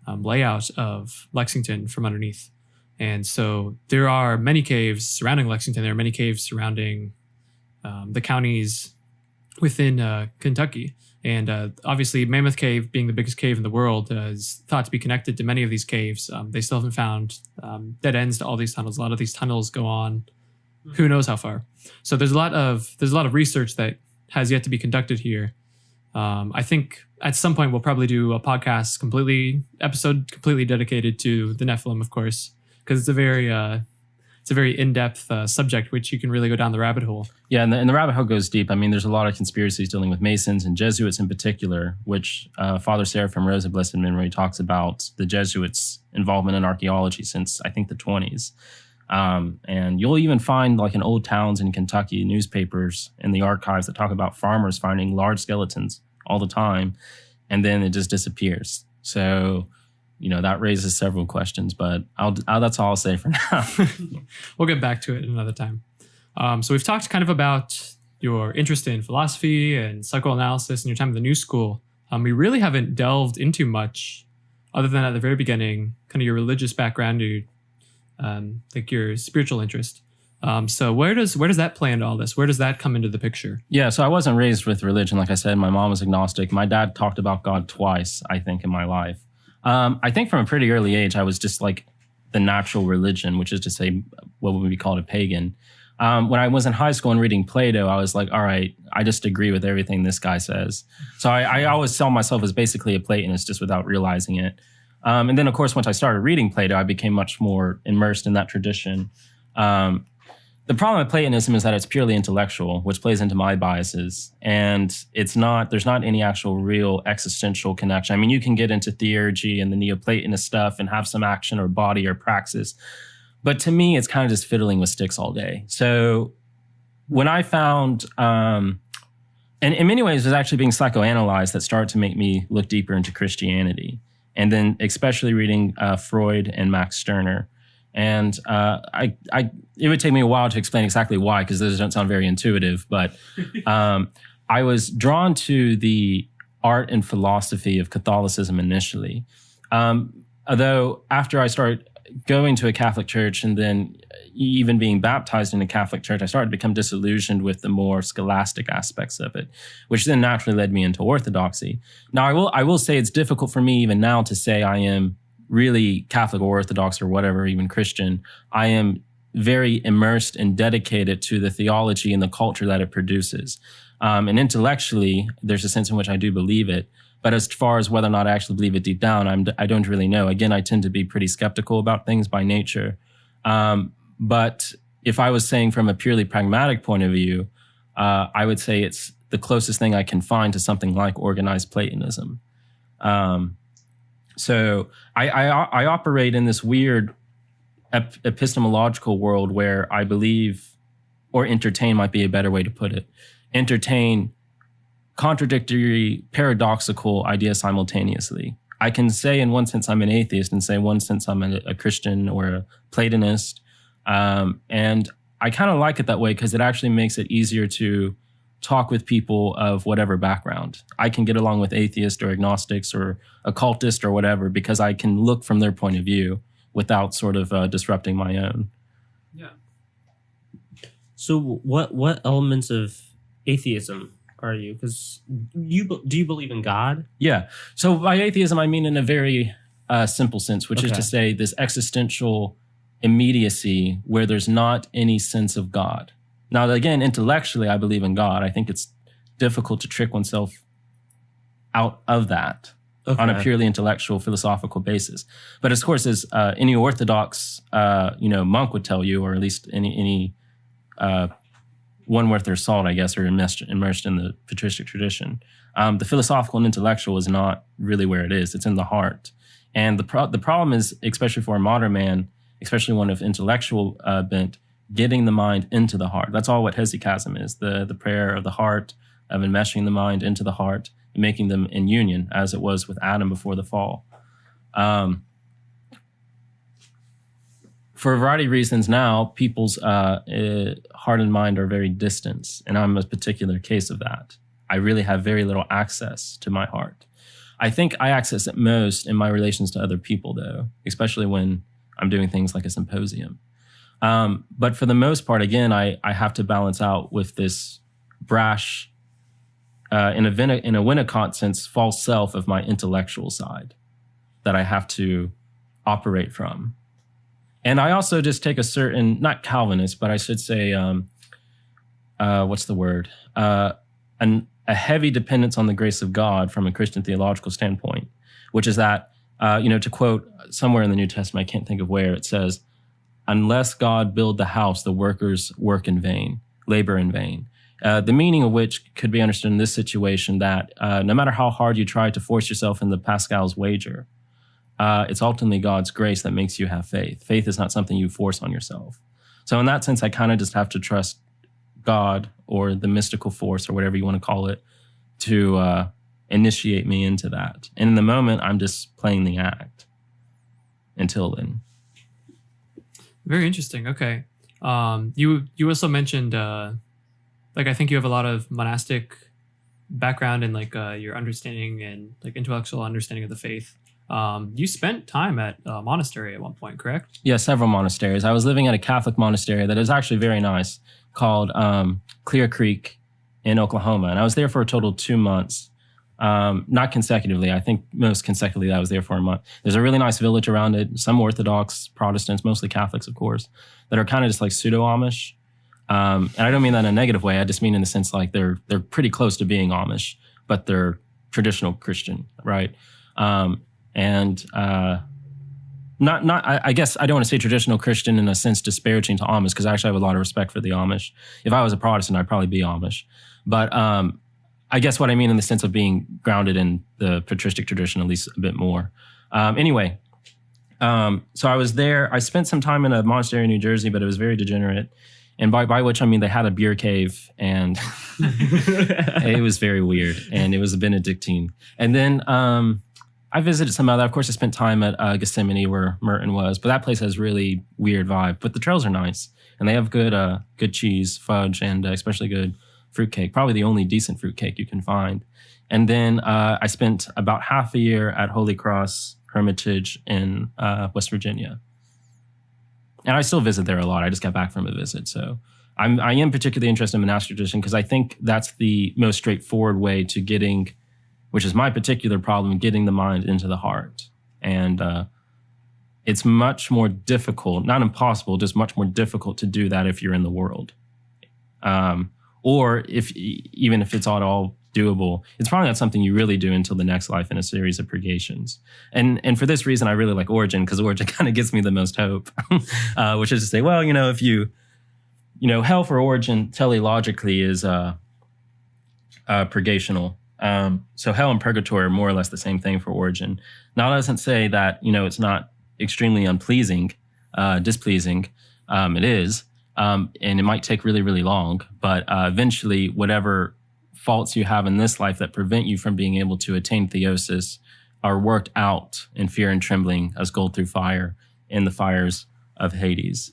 layout of Lexington from underneath. And so there are many caves surrounding Lexington. There are many caves surrounding the counties within Kentucky. And obviously, Mammoth Cave, being the biggest cave in the world, is thought to be connected to many of these caves. They still haven't found dead ends to all these tunnels. A lot of these tunnels go on who knows how far. So there's a lot of research that has yet to be conducted here. I think at some point we'll probably do a podcast episode completely dedicated to the Nephilim, of course, because it's a very in-depth subject, which you can really go down the rabbit hole. Yeah, and the rabbit hole goes deep. I mean, there's a lot of conspiracies dealing with Masons and Jesuits in particular, which Father Seraphim Rose of Blessed Memory talks about the Jesuits' involvement in archaeology since, I think, the 20s. And you'll even find, like in old towns in Kentucky, newspapers in the archives that talk about farmers finding large skeletons all the time, and then it just disappears. So, that raises several questions, but that's all I'll say for now. We'll get back to it another time. So we've talked kind of about your interest in philosophy and psychoanalysis and your time at the New School. We really haven't delved into much other than at the very beginning, kind of your religious background, your spiritual interest. So where does that play into all this? Where does that come into the picture? Yeah, so I wasn't raised with religion. Like I said, my mom was agnostic. My dad talked about God twice, I think, in my life. I think from a pretty early age, I was just like the natural religion, which is to say what would be called a pagan. When I was in high school and reading Plato, I was like, all right, I just agree with everything this guy says. So I always saw myself as basically a Platonist just without realizing it. And then, of course, once I started reading Plato, I became much more immersed in that tradition. The problem with Platonism is that it's purely intellectual, which plays into my biases. And there's not any actual real existential connection. I mean, you can get into theurgy and the Neoplatonist stuff and have some action or body or praxis. But to me, it's kind of just fiddling with sticks all day. So when I found, and in many ways, it was actually being psychoanalyzed that started to make me look deeper into Christianity. And then especially reading Freud and Max Stirner. And it would take me a while to explain exactly why, because those don't sound very intuitive. But I was drawn to the art and philosophy of Catholicism initially. Although after I started going to a Catholic church and then even being baptized in a Catholic church, I started to become disillusioned with the more scholastic aspects of it, which then naturally led me into orthodoxy. Now, I will say it's difficult for me even now to say I am really Catholic or Orthodox or whatever, even Christian. I am very immersed and dedicated to the theology and the culture that it produces. And intellectually, there's a sense in which I do believe it. But as far as whether or not I actually believe it deep down, I don't really know. Again, I tend to be pretty skeptical about things by nature. But if I was saying from a purely pragmatic point of view, I would say it's the closest thing I can find to something like organized Platonism. So I operate in this weird epistemological world where I believe, or entertain might be a better way to put it, entertain contradictory, paradoxical ideas simultaneously. I can say in one sense I'm an atheist and say in one sense I'm a Christian or a Platonist. And I kind of like it that way because it actually makes it easier to talk with people of whatever background. I can get along with atheists or agnostics or occultists or whatever because I can look from their point of view without sort of disrupting my own. Yeah. So what elements of atheism are you? Because do you believe in God? Yeah. So by atheism, I mean in a very simple sense, which is to say this existential immediacy where there's not any sense of God. Now, again, intellectually, I believe in God. I think it's difficult to trick oneself out of that on a purely intellectual, philosophical basis. But of course, as any Orthodox, monk would tell you, or at least any one worth their salt, I guess, or immersed in the patristic tradition, the philosophical and intellectual is not really where it is. It's in the heart. And the problem is, especially for a modern man, especially one of intellectual bent, getting the mind into the heart. That's all what hesychasm is, the prayer of the heart, of enmeshing the mind into the heart, and making them in union, as it was with Adam before the fall. for a variety of reasons now, people's heart and mind are very distant. And I'm a particular case of that. I really have very little access to my heart. I think I access it most in my relations to other people, though, especially when I'm doing things like a symposium. But for the most part, again, I have to balance out with this brash, in a Winnicott sense, false self of my intellectual side that I have to operate from. And I also just take a certain, not Calvinist, but I should say, what's the word? A heavy dependence on the grace of God from a Christian theological standpoint, which is that, to quote somewhere in the New Testament, I can't think of where, it says, unless God build the house, the workers work in vain, labor in vain. The meaning of which could be understood in this situation that no matter how hard you try to force yourself into Pascal's wager, it's ultimately God's grace that makes you have faith. Faith is not something you force on yourself. So in that sense, I kind of just have to trust God or the mystical force or whatever you want to call it to initiate me into that. And in the moment, I'm just playing the act until then. Very interesting. Okay. You also mentioned, I think you have a lot of monastic background and your understanding and intellectual understanding of the faith. You spent time at a monastery at one point, correct? Yeah, several monasteries. I was living at a Catholic monastery that is actually very nice called Clear Creek in Oklahoma. And I was there for a total of 2 months, not consecutively. I think most consecutively I was there for a month. There's a really nice village around it, some Orthodox Protestants, mostly Catholics, of course, that are kind of just like pseudo-Amish. And I don't mean that in a negative way. I just mean in the sense like they're pretty close to being Amish, but they're traditional Christian, right? I guess I don't want to say traditional Christian in a sense disparaging to Amish, because I actually have a lot of respect for the Amish. If I was a Protestant, I'd probably be Amish. But I guess what I mean in the sense of being grounded in the patristic tradition at least a bit more. Anyway, so I was there. I spent some time in a monastery in New Jersey, but it was very degenerate. And by which I mean they had a beer cave, and it was very weird, and it was a Benedictine. And then I visited some other. Of course, I spent time at Gethsemane where Merton was, but that place has really weird vibe. But the trails are nice, and they have good cheese, fudge, and especially good fruitcake. Probably the only decent fruitcake you can find. And then I spent about half a year at Holy Cross Hermitage in West Virginia. And I still visit there a lot. I just got back from a visit. So I am particularly interested in monastic tradition because I think that's the most straightforward way to getting, which is my particular problem, getting the mind into the heart. And it's much more difficult, not impossible, just much more difficult to do that if you're in the world. Or even if it's at all doable, it's probably not something you really do until the next life in a series of purgations. And for this reason, I really like Origen, because Origen kind of gives me the most hope, which is to say, well, if hell for Origen teleologically is purgational. So hell and purgatory are more or less the same thing for Origen. Now, that doesn't say that, it's not extremely displeasing. It is. And it might take really, really long, but eventually whatever faults you have in this life that prevent you from being able to attain theosis are worked out in fear and trembling as gold through fire in the fires of Hades.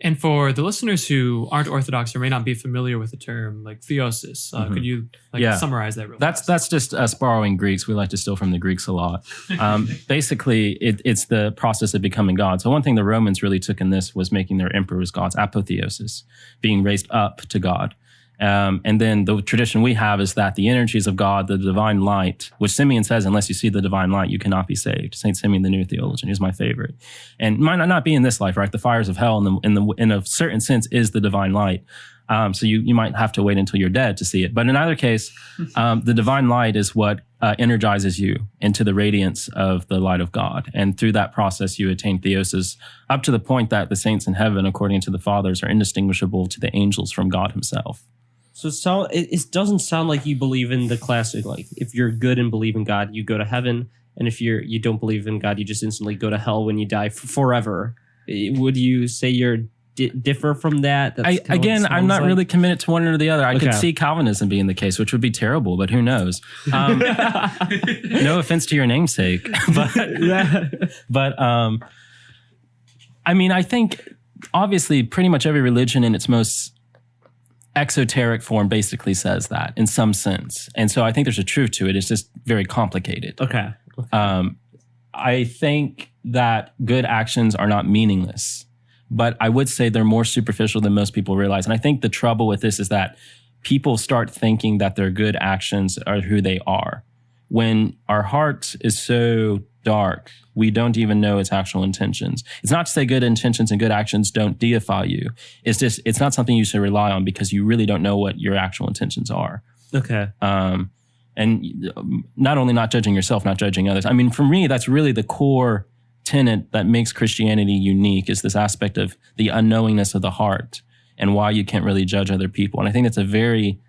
And for the listeners who aren't Orthodox or may not be familiar with the term like theosis, could you summarize that real fast? That's just us borrowing Greeks. We like to steal from the Greeks a lot. Basically, it's the process of becoming God. So one thing the Romans really took in this was making their emperors gods, apotheosis, being raised up to God. And then the tradition we have is that the energies of God, the divine light, which Simeon says, unless you see the divine light, you cannot be saved. St. Simeon, the new theologian, who's my favorite. And might not be in this life, right? The fires of hell, in a certain sense, is the divine light. So you might have to wait until you're dead to see it. But in either case, the divine light is what energizes you into the radiance of the light of God. And through that process, you attain theosis up to the point that the saints in heaven, according to the fathers, are indistinguishable to the angels from God himself. So it doesn't sound like you believe in the classic, like if you're good and believe in God, you go to heaven. And if you don't believe in God, you just instantly go to hell when you die forever. Would you say you're differ from that? I'm not really committed to one or the other. I could see Calvinism being the case, which would be terrible, but who knows? No offense to your namesake, but I mean, I think obviously pretty much every religion in its most exoteric form basically says that in some sense. And so I think there's a truth to it. It's just very complicated. Okay. I think that good actions are not meaningless, but I would say they're more superficial than most people realize. And I think the trouble with this is that people start thinking that their good actions are who they are. When our heart is so dark, we don't even know its actual intentions. It's not to say good intentions and good actions don't deify you. It's just, it's not something you should rely on because you really don't know what your actual intentions are. Okay. And not only not judging yourself, not judging others. I mean, for me, that's really the core tenet that makes Christianity unique, is this aspect of the unknowingness of the heart and why you can't really judge other people. And I think that's a very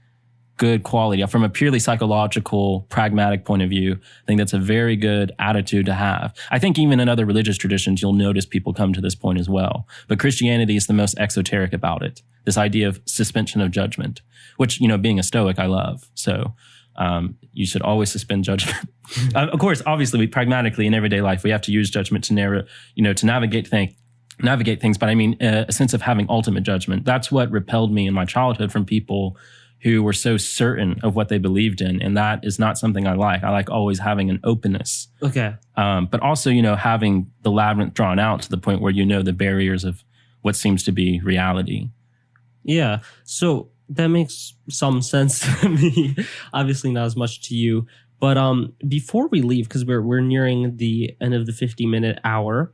good quality. From a purely psychological, pragmatic point of view, I think that's a very good attitude to have. I think even in other religious traditions, you'll notice people come to this point as well. But Christianity is the most exoteric about it. This idea of suspension of judgment, which, you know, being a Stoic, I love. So you should always suspend judgment. Of course, obviously, pragmatically in everyday life, we have to use judgment to navigate things. But I mean, a sense of having ultimate judgment. That's what repelled me in my childhood from people who were so certain of what they believed in. And that is not something I like. I like always having an openness. Okay. But also, you know, having the labyrinth drawn out to the point where you know the barriers of what seems to be reality. Yeah. So that makes some sense to me. Obviously not as much to you. But before we leave, because we're nearing the end of the 50-minute hour,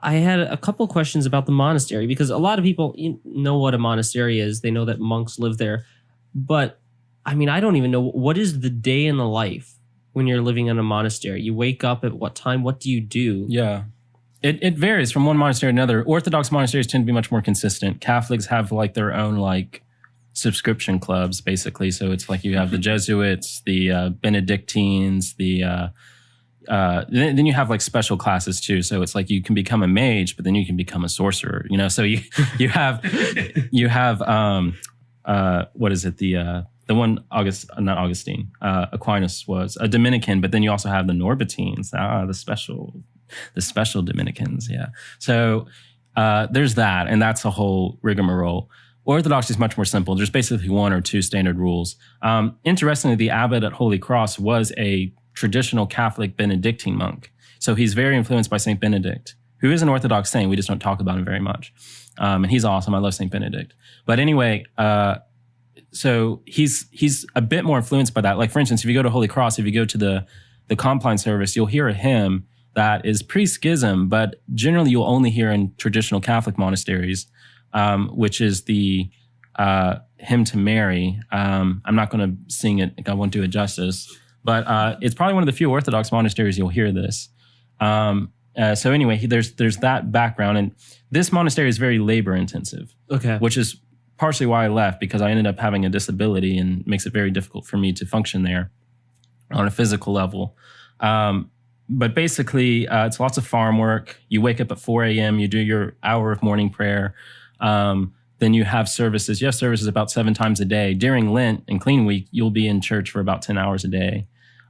I had a couple of questions about the monastery, because a lot of people know what a monastery is. They know that monks live there. But I mean, I don't even know, what is the day in the life when you're living in a monastery? You wake up at what time? What do you do? Yeah. It varies from one monastery to another. Orthodox monasteries tend to be much more consistent. Catholics have like their own like subscription clubs, basically. So it's like you have the Jesuits, the Benedictines, then you have like special classes too. So it's like you can become a mage, but then you can become a sorcerer. You know, so you have what is it? The one Aquinas was a Dominican, but then you also have the Norbertines, the special Dominicans. Yeah. So there's that, and that's a whole rigmarole. Orthodox is much more simple. There's basically one or two standard rules. Interestingly, the abbot at Holy Cross was a traditional Catholic Benedictine monk. So he's very influenced by St. Benedict, who is an Orthodox saint. We just don't talk about him very much. And he's awesome. I love St. Benedict. But anyway, so he's a bit more influenced by that. Like, for instance, if you go to Holy Cross, if you go to the Compline service, you'll hear a hymn that is pre-schism, but generally you'll only hear in traditional Catholic monasteries, which is the hymn to Mary. I'm not going to sing it. I won't do it justice. But it's probably one of the few Orthodox monasteries you'll hear this. So anyway, there's that background. And this monastery is very labor intensive. Okay. Which is partially why I left, because I ended up having a disability and makes it very difficult for me to function there on a physical level. But basically, it's lots of farm work. You wake up at 4 a.m., you do your hour of morning prayer. Then you have services. You have services about 7 times a day. During Lent and Clean Week, you'll be in church for about 10 hours a day.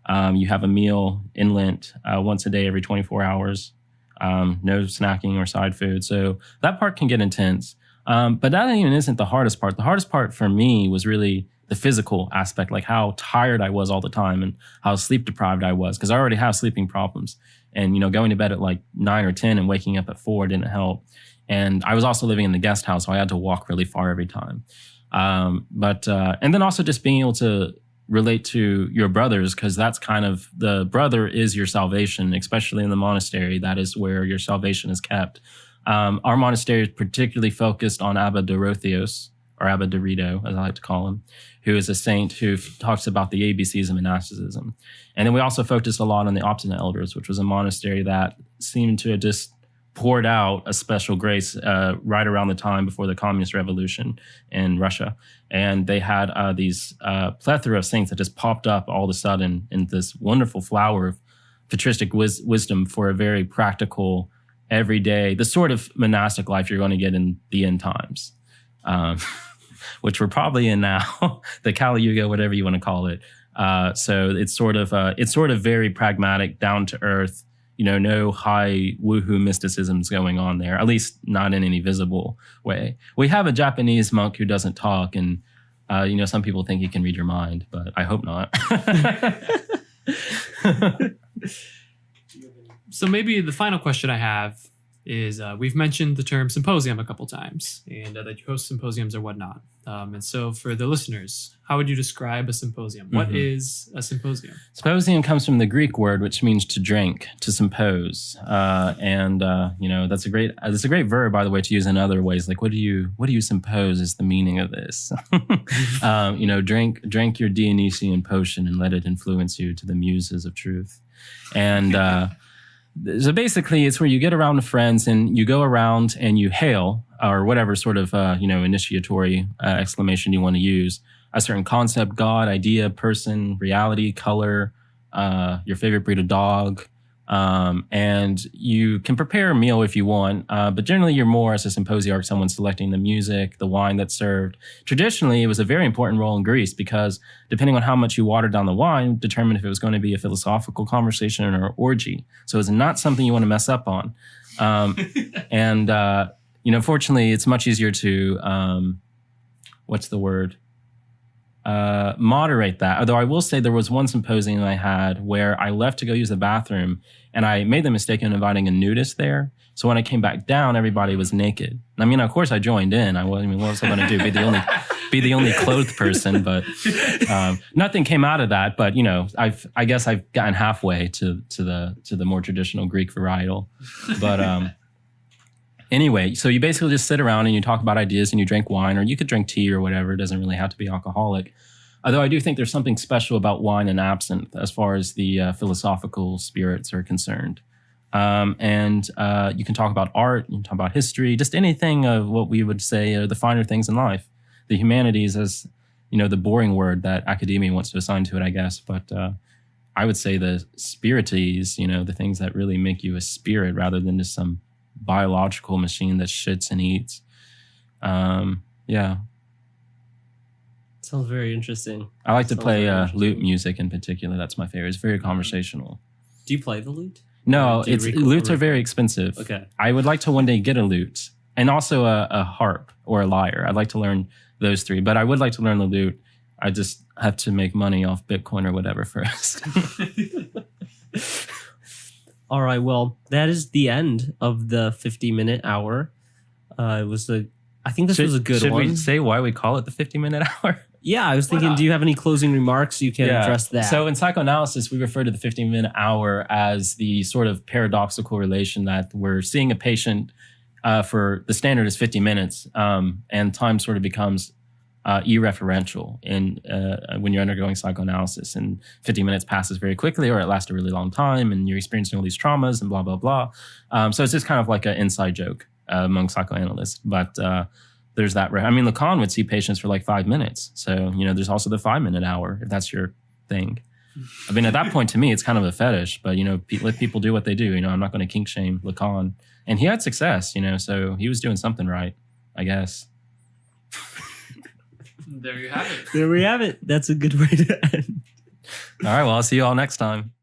You have a meal in Lent once a day every 24 hours. No snacking or side food. So that part can get intense. But that even isn't the hardest part. The hardest part for me was really the physical aspect, like how tired I was all the time and how sleep deprived I was, because I already have sleeping problems. And, you know, going to bed at like 9 or 10 and waking up at 4 didn't help. And I was also living in the guest house, so I had to walk really far every time. And then also just being able to relate to your brothers, because that's kind of, the brother is your salvation, especially in the monastery. That is where your salvation is kept. Our monastery is particularly focused on Abba Dorotheos, or Abba Dorito, as I like to call him, who is a saint who talks about the ABCs of monasticism. And then we also focused a lot on the Obstinate Elders, which was a monastery that seemed to have just poured out a special grace right around the time before the communist revolution in Russia. And they had these plethora of saints that just popped up all of a sudden in this wonderful flower of patristic wisdom for a very practical, everyday, the sort of monastic life you're going to get in the end times, which we're probably in now, the Kali Yuga, whatever you want to call it. So it's sort of very pragmatic, down to earth. no high woohoo mysticisms going on there, at least not in any visible way. We have a Japanese monk who doesn't talk, and some people think he can read your mind, but I hope not. So maybe the final question I have is, we've mentioned the term symposium a couple times, and that you host symposiums or whatnot. And so for the listeners, how would you describe a symposium? What is a symposium? Symposium comes from the Greek word, which means to drink, to sympose. That's a great verb, by the way, to use in other ways. Like, what do you suppose is the meaning of this? Drink your Dionysian potion and let it influence you to the muses of truth. And, so basically, it's where you get around with friends and you go around and you hail, or whatever sort of, initiatory exclamation you want to use, a certain concept, God, idea, person, reality, color, your favorite breed of dog. And you can prepare a meal if you want, but generally you're more as a symposiarch, someone selecting the music, the wine that's served. Traditionally, it was a very important role in Greece because depending on how much you watered down the wine determined if it was going to be a philosophical conversation or an orgy. So it's not something you want to mess up on. Fortunately, it's much easier to, moderate that. Although I will say there was one symposium I had where I left to go use the bathroom and I made the mistake of inviting a nudist there. So when I came back down, everybody was naked. I mean, of course I joined in. What was I going to do? Be the only clothed person, but nothing came out of that. But I guess I've gotten halfway to the more traditional Greek varietal. But anyway, so you basically just sit around and you talk about ideas and you drink wine, or you could drink tea or whatever. It doesn't really have to be alcoholic. Although I do think there's something special about wine and absinthe as far as the philosophical spirits are concerned. You can talk about art, you can talk about history, just anything of what we would say are the finer things in life. The humanities as, the boring word that academia wants to assign to it, I guess. But I would say the spirites, the things that really make you a spirit rather than just some biological machine that shits and eats. Yeah. Sounds very interesting. I like to play lute music in particular. That's my favorite. It's very conversational. Do you play the lute? No, lutes are very expensive. Okay. I would like to one day get a lute and also a harp or a lyre. I'd like to learn those three, but I would like to learn the lute. I just have to make money off Bitcoin or whatever first. All right. Well, that is the end of the 50-minute hour. I think this was a good one. Should we say why we call it the 50-minute hour? Yeah, I was thinking, do you have any closing remarks? You can address that. So in psychoanalysis, we refer to the 15-minute hour as the sort of paradoxical relation that we're seeing a patient for the standard is 50 minutes, and time sort of becomes irreferential when you're undergoing psychoanalysis, and 50 minutes passes very quickly, or it lasts a really long time, and you're experiencing all these traumas and blah, blah, blah. So it's just kind of like an inside joke among psychoanalysts. But there's that. I mean, Lacan would see patients for like 5 minutes. So, there's also the 5-minute hour, if that's your thing. I mean, at that point, to me, it's kind of a fetish, but, let people do what they do. I'm not going to kink shame Lacan. And he had success, so he was doing something right, I guess. There you have it. There we have it. That's a good way to end. All right. Well, I'll see you all next time.